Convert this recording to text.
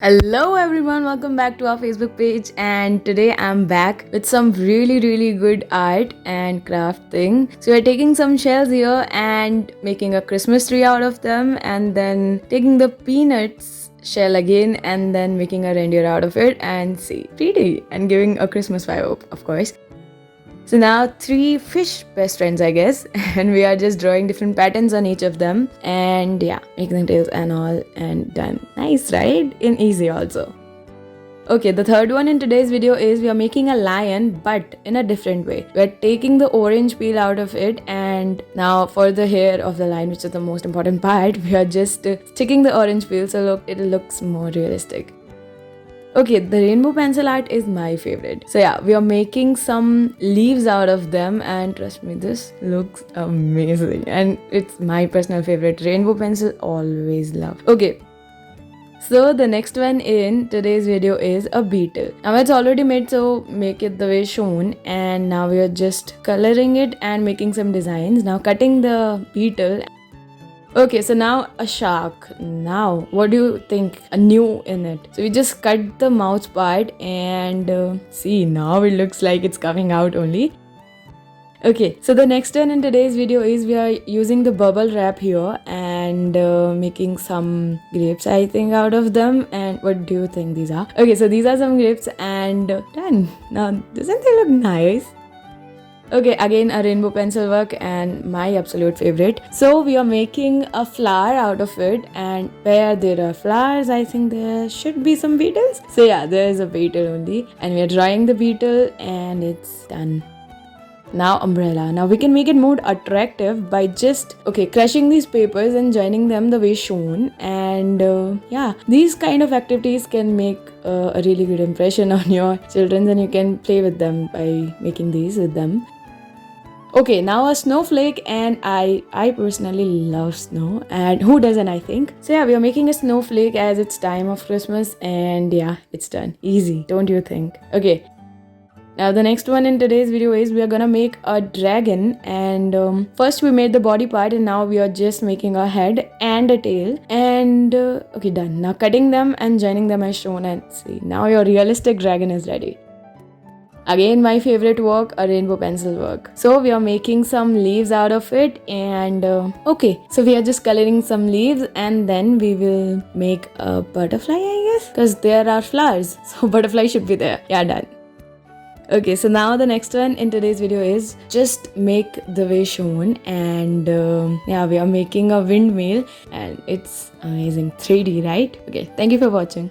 Hello everyone, welcome back to our Facebook page, and today I'm back with some really good art and craft thing. So we're taking some shells here and making a Christmas tree out of them, and then taking the peanuts shell again and then making a reindeer out of it, and see, pretty, and giving a Christmas vibe, of course. So now three fish best friends, I guess, and we are just drawing different patterns on each of them, and yeah, making tails and all, and done. Nice, right? And easy also. Okay, the third one in today's video is we are making a lion, but in a different way. We are taking the orange peel out of it, and now for the hair of the lion, which is the most important part, we are just sticking the orange peel so look, it looks more realistic. Okay, the rainbow pencil art is my favorite. So yeah, we are making some leaves out of them, and trust me, this looks amazing. And it's my personal favorite. Rainbow pencil, always love. Okay, so the next one in today's video is a beetle. Now it's already made, so make it the way shown. And now we are just coloring it and making some designs. Now cutting the beetle. Okay, so now a shark. Now, what do you think? A new in it. So we just cut the mouth part and see, now it looks like it's coming out only. Okay, so the next one in today's video is we are using the bubble wrap here and making some grapes, I think, out of them. And what do you think these are? Okay, so these are some grapes and done. Now, doesn't they look nice? Okay, again a rainbow pencil work and my absolute favorite. So we are making a flower out of it, and where there are flowers, I think there should be some beetles. So yeah, there is a beetle only, and we are drawing the beetle and it's done. Now umbrella. Now we can make it more attractive by just crushing these papers and joining them the way shown, and yeah, these kind of activities can make a really good impression on your children, and you can play with them by making these with them. Okay, now a snowflake, and I personally love snow, and who doesn't, I think. So yeah, we are making a snowflake as it's time of Christmas, and yeah, it's done. Easy, don't you think? Okay. Now the next one in today's video is we are gonna make a dragon, and first we made the body part, and now we are just making a head and a tail, and okay, done. Now cutting them and joining them as shown, and see, now your realistic dragon is ready. Again, my favorite work, a rainbow pencil work. So we are making some leaves out of it, and okay, so we are just coloring some leaves, and then we will make a butterfly, I guess, because there are flowers, so butterfly should be there. Yeah, done. Okay, so now the next one in today's video is just make the way shown, and yeah, we are making a windmill, and it's amazing, 3D, right? Okay, thank you for watching.